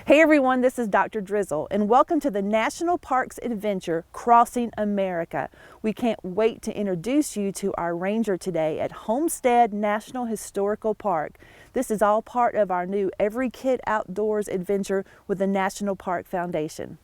Hey everyone, this is Dr. Drizzle, and welcome to the National Parks Adventure Crossing America. We can't wait to introduce you to our ranger today at Homestead National Historical Park. This is all part of our new Every Kid Outdoors adventure with the National Park Foundation.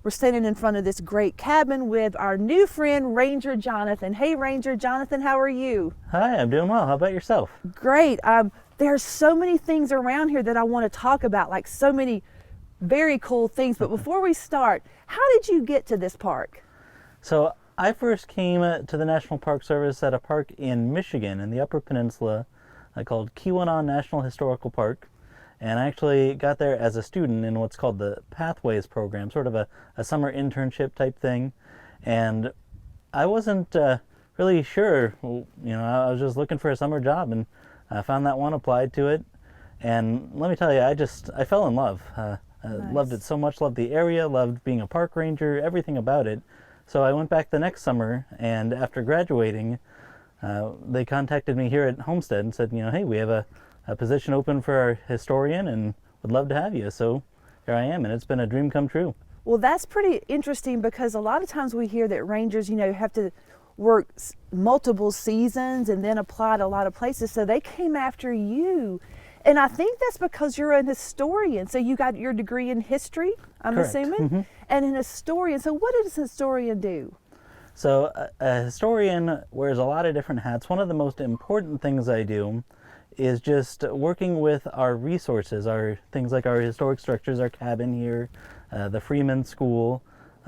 We're standing in front of this great cabin with our new friend, Ranger Jonathan. Hey, Ranger Jonathan, how are you? Hi, I'm doing well. How about yourself? Great. There's so many things around here that I want to talk about, like so many very cool things. But before we start, how did you get to this park? So I first came to the National Park Service at a park in Michigan in the Upper Peninsula called Keweenaw National Historical Park. And I actually got there as a student in what's called the Pathways program, sort of a summer internship type thing. And I wasn't really sure, I was just looking for a summer job, and I found that one, applied to it. And let me tell you, I fell in love. I loved it so much, loved the area, loved being a park ranger, everything about it. So I went back the next summer, and after graduating, they contacted me here at Homestead and said, hey, we have a position open for our historian and would love to have you. So here I am, and it's been a dream come true. Well, that's pretty interesting because a lot of times we hear that rangers, have to work multiple seasons and then apply to a lot of places. So they came after you. And I think that's because you're an historian. So you got your degree in history, I'm Correct. assuming, Mm-hmm. and an historian. So what does a historian do? So a historian wears a lot of different hats. One of the most important things I do is just working with our resources, our things like our historic structures, our cabin here, the Freeman School,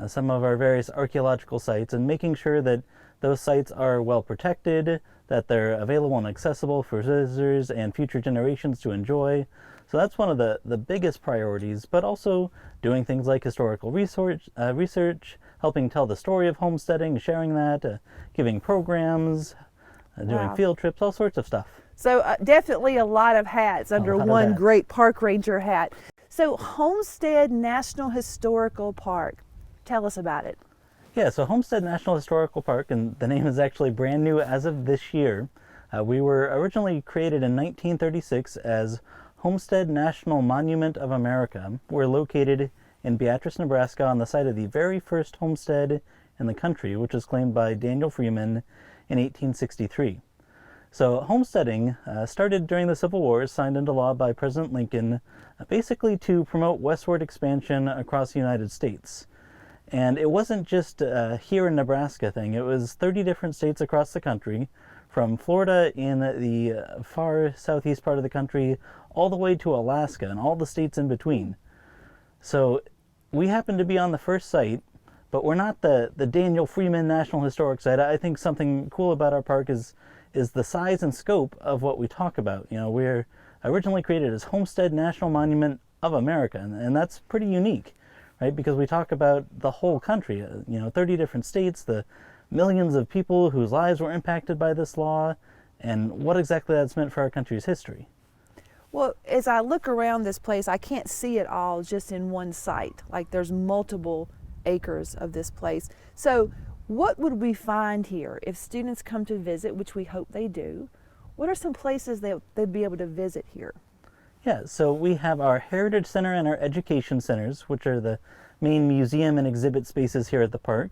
some of our various archaeological sites, and making sure that those sites are well protected, that they're available and accessible for visitors and future generations to enjoy. So that's one of the biggest priorities, but also doing things like historical research, helping tell the story of homesteading, sharing that, giving programs, doing field trips, all sorts of stuff. So definitely a lot of hats under one great park ranger hat. So Homestead National Historical Park, tell us about it. Yeah, so Homestead National Historical Park, and the name is actually brand new as of this year. We were originally created in 1936 as Homestead National Monument of America. We're located in Beatrice, Nebraska, on the site of the very first homestead in the country, which was claimed by Daniel Freeman in 1863. So homesteading started during the Civil War, signed into law by President Lincoln, basically to promote westward expansion across the United States. And it wasn't just here in Nebraska thing. It was 30 different states across the country, from Florida in the far southeast part of the country, all the way to Alaska and all the states in between. So we happen to be on the first site, but we're not the Daniel Freeman National Historic Site. I think something cool about our park is the size and scope of what we talk about. We're originally created as Homestead National Monument of America, and that's pretty unique, right? Because we talk about the whole country, 30 different states, the millions of people whose lives were impacted by this law, and what exactly that's meant for our country's history. Well, as I look around this place, I can't see it all just in one site. Like there's multiple acres of this place. So what would we find here if students come to visit, which we hope they do? What are some places they'd be able to visit here? Yeah, so we have our Heritage Center and our Education Centers, which are the main museum and exhibit spaces here at the park.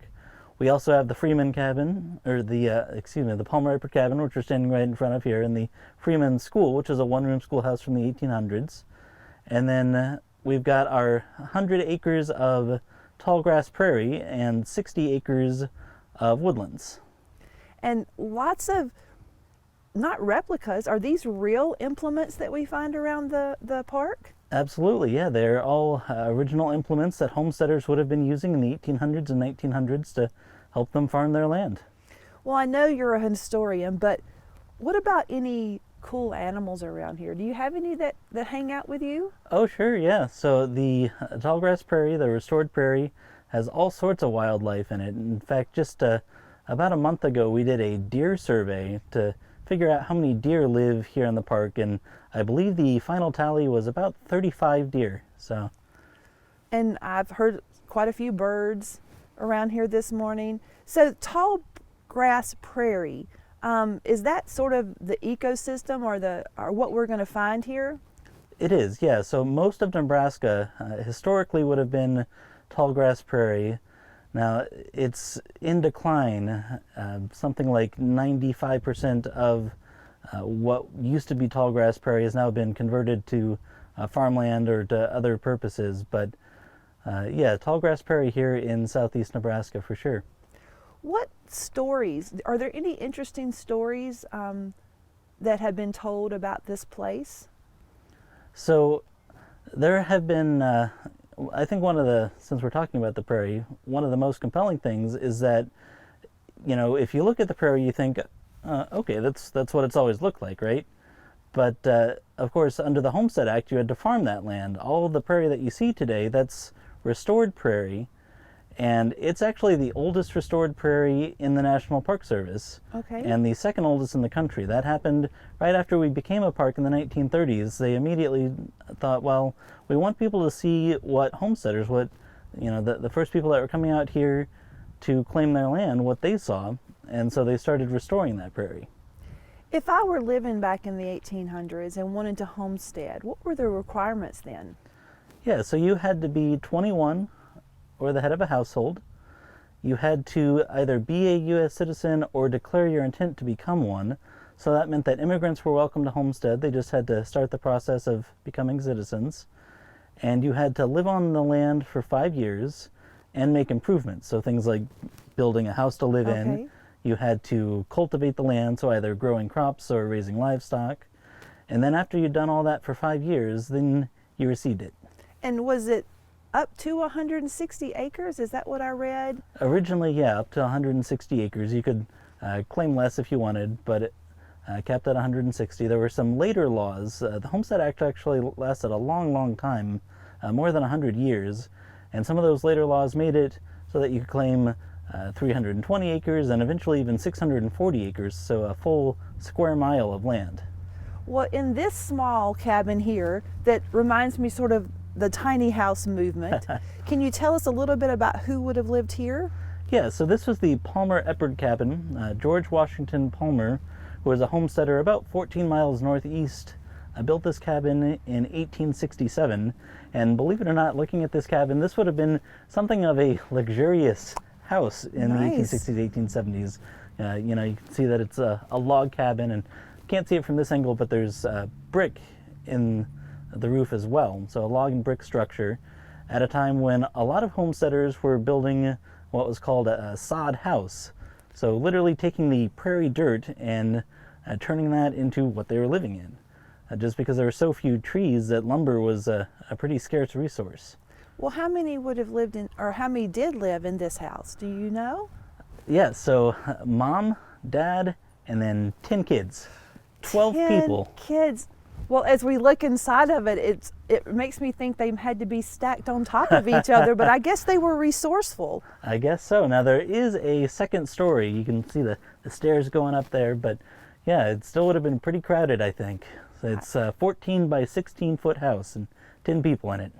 We also have the Freeman Cabin, or the Palm Riper Cabin, which we're standing right in front of here, and the Freeman School, which is a one-room schoolhouse from the 1800s. And then we've got our 100 acres of tall grass prairie and 60 acres of woodlands. And lots of, not replicas, are these real implements that we find around the park? Absolutely, yeah. They're all original implements that homesteaders would have been using in the 1800s and 1900s to help them farm their land. Well, I know you're a historian, but what about any cool animals around here? Do you have any that hang out with you? Oh, sure, yeah. So the tallgrass prairie, the restored prairie, has all sorts of wildlife in it. In fact, just about a month ago, we did a deer survey to figure out how many deer live here in the park, and I believe the final tally was about 35 deer. So, And I've heard quite a few birds around here this morning. So, tall grass prairie, is that sort of the ecosystem or what we're going to find here? it is, yeah. So most of Nebraska historically would have been tallgrass prairie. Now it's in decline. Something like 95% of what used to be tallgrass prairie has now been converted to farmland or to other purposes. But yeah, tallgrass prairie here in southeast Nebraska for sure. What stories, are there any interesting stories that have been told about this place? So there have been, I think since we're talking about the prairie, one of the most compelling things is that, if you look at the prairie, you think, okay, that's what it's always looked like, right? But of course, under the Homestead Act, you had to farm that land. All of the prairie that you see today, that's restored prairie, and it's actually the oldest restored prairie in the National Park Service. Okay. And the second oldest in the country. That happened right after we became a park in the 1930s. They immediately thought, well, we want people to see what homesteaders, the first people that were coming out here to claim their land, what they saw. And so they started restoring that prairie. If I were living back in the 1800s and wanted to homestead, what were the requirements then? Yeah, so you had to be 21 or the head of a household. You had to either be a U.S. citizen or declare your intent to become one. So that meant that immigrants were welcome to homestead. They just had to start the process of becoming citizens. And you had to live on the land for 5 years and make improvements. So things like building a house to live in. Okay. You had to cultivate the land, so either growing crops or raising livestock. And then after you'd done all that for 5 years, then you received it. And was it up to 160 acres? Is that what I read? Originally, yeah, up to 160 acres. You could claim less if you wanted, but it capped at 160. There were some later laws. The Homestead Act actually lasted a long, long time, more than 100 years. And some of those later laws made it so that you could claim 320 acres and eventually even 640 acres, so a full square mile of land. Well, in this small cabin here, that reminds me sort of the tiny house movement, can you tell us a little bit about who would have lived here? Yeah, so this was the Palmer Eppard cabin. George Washington Palmer, who was a homesteader about 14 miles northeast, built this cabin in 1867. And believe it or not, looking at this cabin, this would have been something of a luxurious house in Nice. the 1860s, 1870s. You can see that it's a log cabin, and can't see it from this angle, but there's brick in the roof as well. So a log and brick structure at a time when a lot of homesteaders were building what was called a sod house. So literally taking the prairie dirt and turning that into what they were living in. Just because there were so few trees that lumber was a pretty scarce resource. Well, how many would have lived in, or how many did live in this house? Do you know? Yeah, so mom, dad, and then 10 kids. 12 10 people. kids. Well, as we look inside of it, it makes me think they had to be stacked on top of each other, but I guess they were resourceful. I guess so. Now there is a second story. You can see the stairs going up there, but yeah, it still would have been pretty crowded, I think. So it's a 14 by 16 foot house and 10 people in it.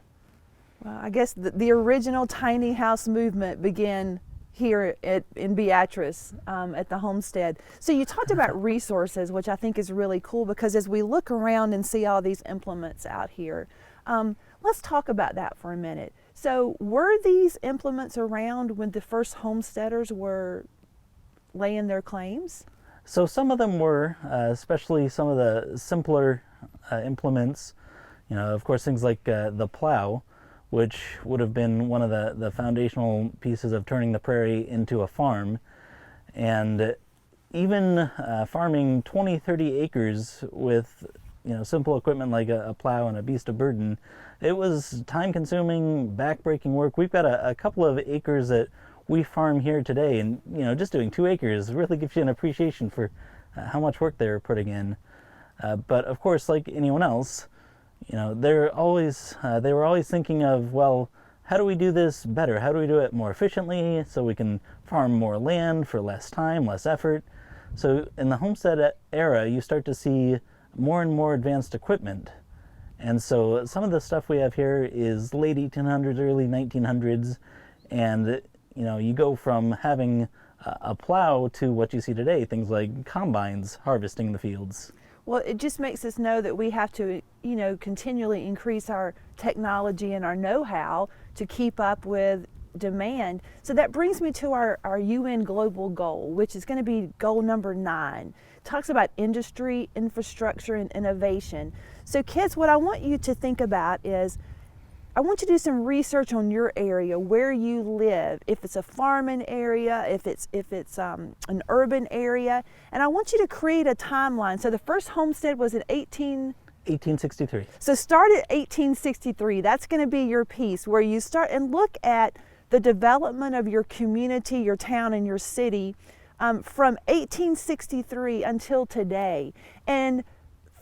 Well, I guess the original tiny house movement began here in Beatrice at the homestead. So you talked about resources, which I think is really cool, because as we look around and see all these implements out here, let's talk about that for a minute. So were these implements around when the first homesteaders were laying their claims? So some of them were, especially some of the simpler implements. Of course, things like the plow, which would have been one of the foundational pieces of turning the prairie into a farm. And even farming 20, 30 acres with simple equipment like a plow and a beast of burden, it was time-consuming, back-breaking work. We've got a couple of acres that we farm here today, and just doing 2 acres really gives you an appreciation for how much work they're putting in. But of course, like anyone else, they were always thinking of, well, how do we do this better? How do we do it more efficiently so we can farm more land for less time, less effort? So in the homestead era, you start to see more and more advanced equipment. And so some of the stuff we have here is late 1800s, early 1900s, and you go from having a plow to what you see today, things like combines harvesting the fields. Well, it just makes us know that we have to, continually increase our technology and our know-how to keep up with demand. So that brings me to our UN global goal, which is going to be goal number 9. It talks about industry, infrastructure, and innovation. So kids, what I want you to think about is, I want you to do some research on your area, where you live, if it's a farming area, if it's an urban area, and I want you to create a timeline. So the first homestead was in 1863. So start at 1863. That's going to be your piece where you start and look at the development of your community, your town, and your city from 1863 until today, and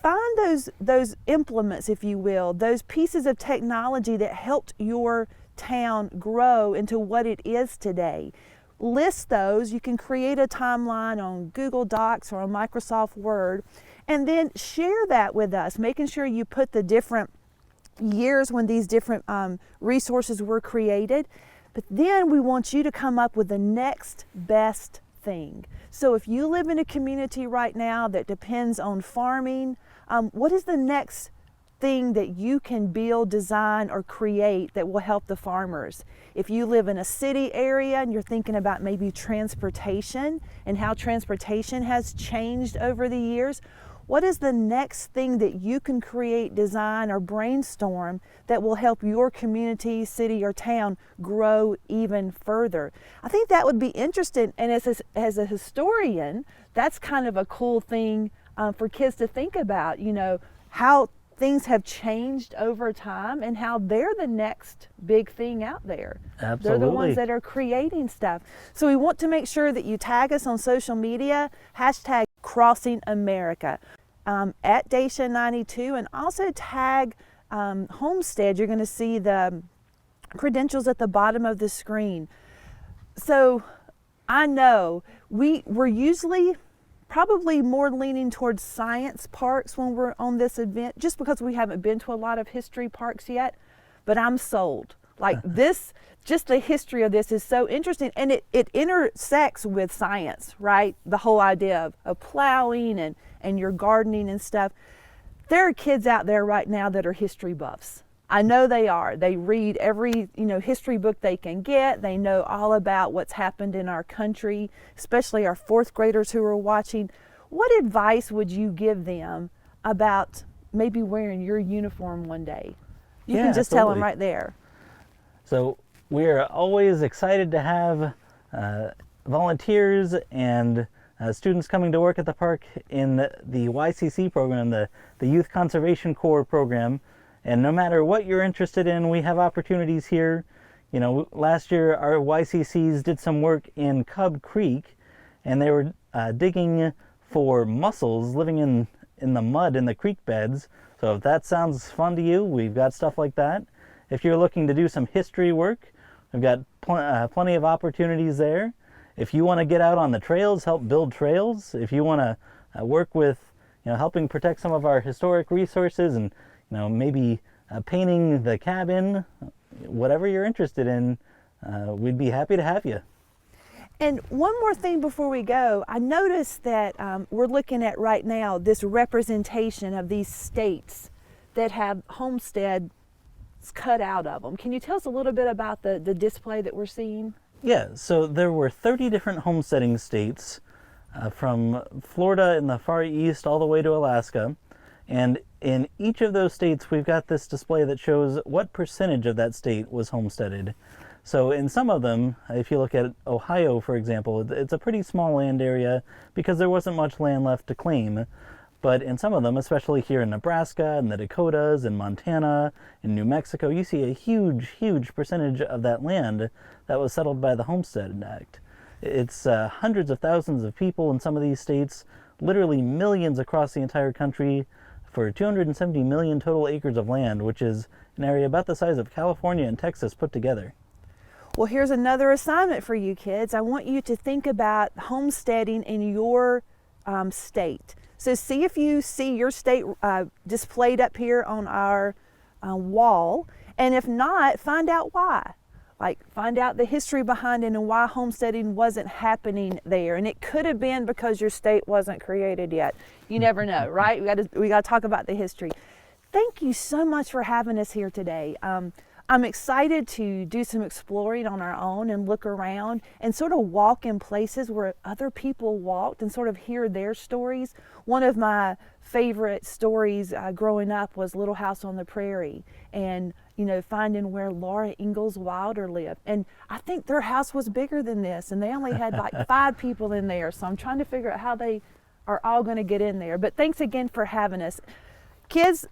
find those implements, if you will, those pieces of technology that helped your town grow into what it is today. List those. You can create a timeline on Google Docs or on Microsoft Word, and then share that with us, making sure you put the different years when these different resources were created. But then we want you to come up with the next best thing. So if you live in a community right now that depends on farming, what is the next thing that you can build, design, or create that will help the farmers? If you live in a city area and you're thinking about maybe transportation and how transportation has changed over the years, what is the next thing that you can create, design, or brainstorm that will help your community, city, or town grow even further? I think that would be interesting, and as a historian, that's kind of a cool thing for kids to think about, how things have changed over time and how they're the next big thing out there. Absolutely. They're the ones that are creating stuff. So we want to make sure that you tag us on social media, hashtag Crossing America, at Dacia92, and also tag Homestead. You're going to see the credentials at the bottom of the screen. So I know we're usually probably more leaning towards science parks when we're on this event, just because we haven't been to a lot of history parks yet, but I'm sold. Like this, just the history of this is so interesting, and it intersects with science, right? The whole idea of plowing and your gardening and stuff. There are kids out there right now that are history buffs. I know they are. They read every history book they can get. They know all about what's happened in our country, especially our 4th graders who are watching. What advice would you give them about maybe wearing your uniform one day? You can just tell them right there. So we are always excited to have volunteers and students coming to work at the park in the YCC program, the Youth Conservation Corps program. And no matter what you're interested in, we have opportunities here. Last year our YCCs did some work in Cub Creek, and they were digging for mussels living in the mud in the creek beds. So if that sounds fun to you, we've got stuff like that. If you're looking to do some history work, we've got plenty of opportunities there. If you want to get out on the trails, help build trails. If you want to work with helping protect some of our historic resources and maybe painting the cabin, whatever you're interested in, we'd be happy to have you. And one more thing before we go, I noticed that we're looking at right now this representation of these states that have homesteads cut out of them. Can you tell us a little bit about the display that we're seeing? Yeah, so there were 30 different homesteading states from Florida in the Far East all the way to Alaska. And in each of those states, we've got this display that shows what percentage of that state was homesteaded. So in some of them, if you look at Ohio, for example, it's a pretty small land area because there wasn't much land left to claim. But in some of them, especially here in Nebraska and the Dakotas and Montana and New Mexico, you see a huge percentage of that land that was settled by the Homestead Act. It's hundreds of thousands of people in some of these states, literally millions across the entire country, for 270 million total acres of land, which is an area about the size of California and Texas put together. Well, here's another assignment for you kids. I want you to think about homesteading in your state. So see if you see your state displayed up here on our wall, and if not, find out why. Like, find out the history behind it and why homesteading wasn't happening there. And it could have been because your state wasn't created yet. You never know, right? We got to talk about the history. Thank you so much for having us here today. I'm excited to do some exploring on our own and look around and sort of walk in places where other people walked and sort of hear their stories. One of my favorite stories growing up was Little House on the Prairie, and finding where Laura Ingalls Wilder lived. And I think their house was bigger than this, and they only had like 5 people in there. So I'm trying to figure out how they are all going to get in there. But thanks again for having us. Kids,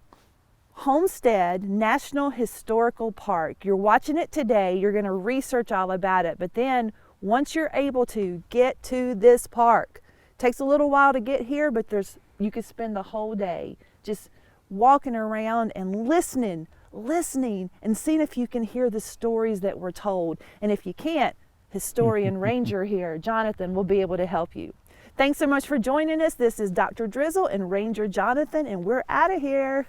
Homestead National Historical Park. You're watching it today. You're going to research all about it. But then once you're able to get to this park, it takes a little while to get here, but you could spend the whole day just walking around and listening and seeing if you can hear the stories that were told. And if you can't, historian ranger here, Jonathan, will be able to help you. Thanks so much for joining us. This is Dr. Drizzle and Ranger Jonathan, and we're out of here.